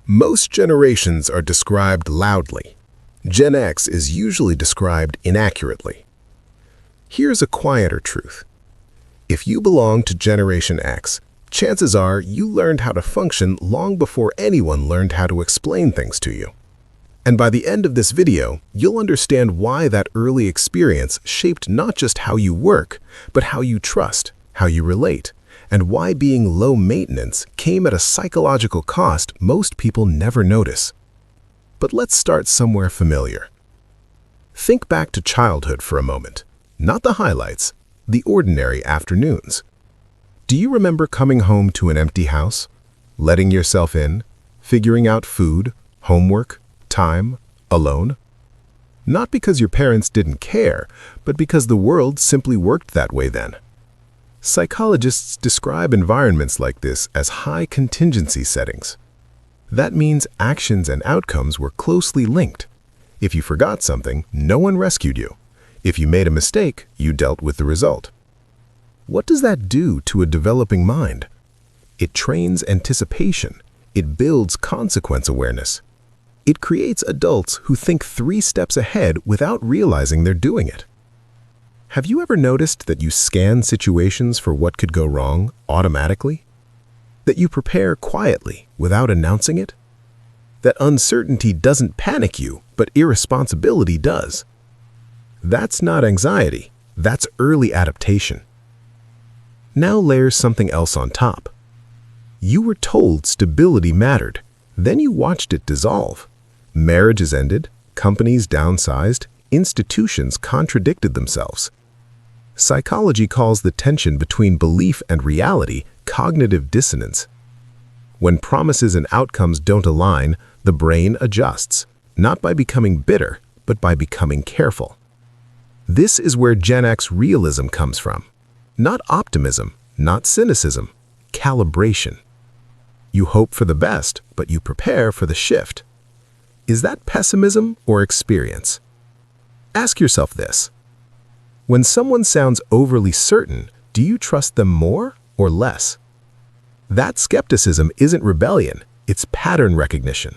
Most generations are described loudly. Gen X is usually described inaccurately. Here's a quieter truth. If you belong to Generation X, chances are you learned how to function long before anyone learned how to explain things to you. And by the end of this video, you'll understand why that early experience shaped not just how you work, but how you trust, how you relate, and why being low maintenance came at a psychological cost most people never notice. But let's start somewhere familiar. Think back to childhood for a moment. Not the highlights, the ordinary afternoons. Do you remember coming home to an empty house, letting yourself in, figuring out food, homework, time, alone? Not because your parents didn't care, but because the world simply worked that way then. Psychologists describe environments like this as high contingency settings. That means actions and outcomes were closely linked. If you forgot something, no one rescued you. If you made a mistake, you dealt with the result. What does that do to a developing mind? It trains anticipation. It builds consequence awareness. It creates adults who think 3 steps ahead without realizing they're doing it. Have you ever noticed that you scan situations for what could go wrong automatically? That you prepare quietly without announcing it? That uncertainty doesn't panic you, but irresponsibility does. That's not anxiety, that's early adaptation. Now layer something else on top. You were told stability mattered, then you watched it dissolve. Marriages ended, companies downsized, institutions contradicted themselves. Psychology calls the tension between belief and reality cognitive dissonance. When promises and outcomes don't align, the brain adjusts, not by becoming bitter, but by becoming careful. This is where Gen X realism comes from. Not optimism, not cynicism, calibration. You hope for the best, but you prepare for the shift. Is that pessimism or experience? Ask yourself this. When someone sounds overly certain, do you trust them more or less? That skepticism isn't rebellion, it's pattern recognition.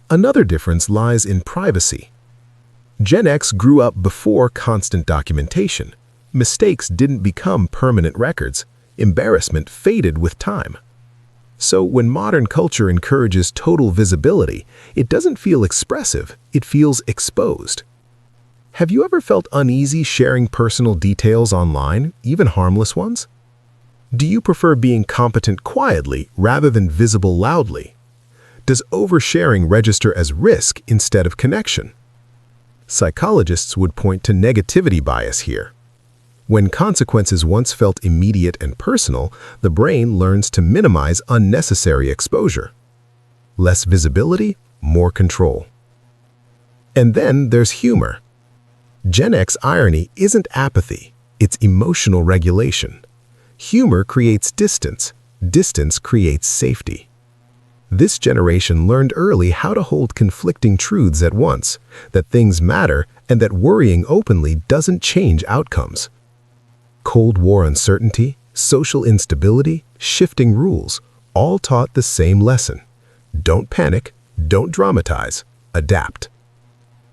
Another difference lies in privacy. Gen X grew up before constant documentation. Mistakes didn't become permanent records. Embarrassment faded with time. So when modern culture encourages total visibility, it doesn't feel expressive, it feels exposed. Have you ever felt uneasy sharing personal details online, even harmless ones? Do you prefer being competent quietly rather than visible loudly? Does oversharing register as risk instead of connection? Psychologists would point to negativity bias here. When consequences once felt immediate and personal, the brain learns to minimize unnecessary exposure. Less visibility, more control. And then there's humor. Gen X irony isn't apathy, it's emotional regulation. Humor creates distance, distance creates safety. This generation learned early how to hold conflicting truths at once, that things matter and that worrying openly doesn't change outcomes. Cold War uncertainty, social instability, shifting rules, all taught the same lesson. Don't panic, don't dramatize, adapt.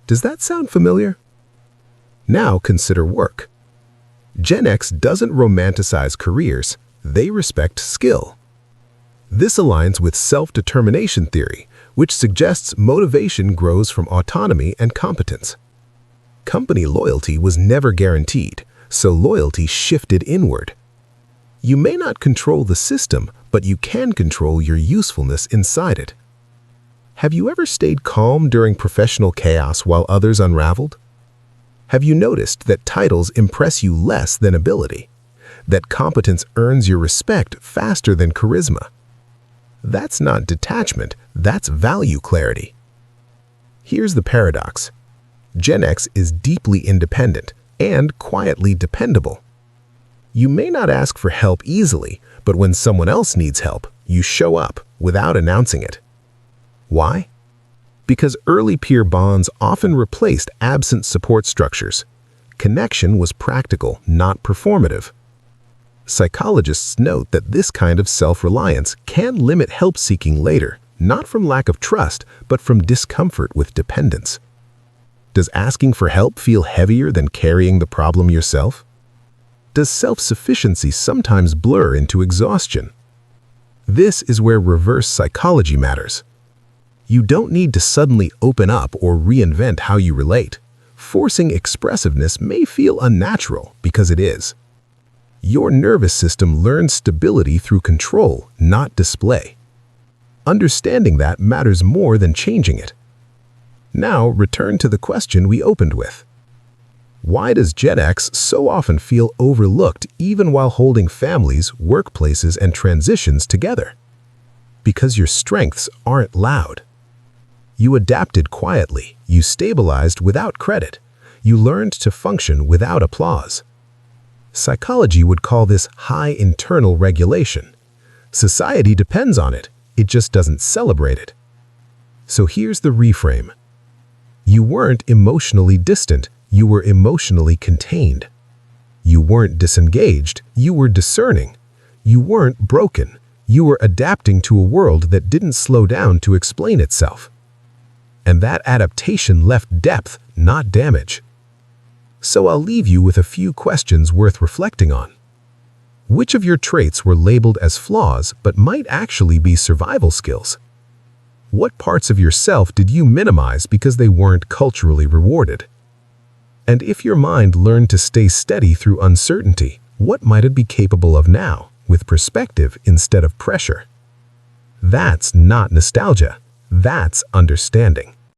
Does that sound familiar? Now consider work. Gen X doesn't romanticize careers, they respect skill. This aligns with self-determination theory, which suggests motivation grows from autonomy and competence. Company loyalty was never guaranteed, so loyalty shifted inward. You may not control the system, but you can control your usefulness inside it. Have you ever stayed calm during professional chaos while others unraveled? Have you noticed that titles impress you less than ability? That competence earns your respect faster than charisma? That's not detachment, that's value clarity. Here's the paradox. Gen X is deeply independent and quietly dependable. You may not ask for help easily, but when someone else needs help, you show up without announcing it. Why? Because early peer bonds often replaced absent support structures. Connection was practical, not performative. Psychologists note that this kind of self-reliance can limit help-seeking later, not from lack of trust, but from discomfort with dependence. Does asking for help feel heavier than carrying the problem yourself? Does self-sufficiency sometimes blur into exhaustion? This is where reverse psychology matters. You don't need to suddenly open up or reinvent how you relate. Forcing expressiveness may feel unnatural because it is. Your nervous system learns stability through control, not display. Understanding that matters more than changing it. Now, return to the question we opened with. Why does Gen X so often feel overlooked even while holding families, workplaces, and transitions together? Because your strengths aren't loud. You adapted quietly, you stabilized without credit, you learned to function without applause. Psychology would call this high internal regulation. Society depends on it, it just doesn't celebrate it. So here's the reframe. You weren't emotionally distant, you were emotionally contained. You weren't disengaged, you were discerning. You weren't broken, you were adapting to a world that didn't slow down to explain itself. And that adaptation left depth, not damage. So I'll leave you with a few questions worth reflecting on. Which of your traits were labeled as flaws but might actually be survival skills? What parts of yourself did you minimize because they weren't culturally rewarded? And if your mind learned to stay steady through uncertainty, what might it be capable of now, with perspective instead of pressure? That's not nostalgia, that's understanding.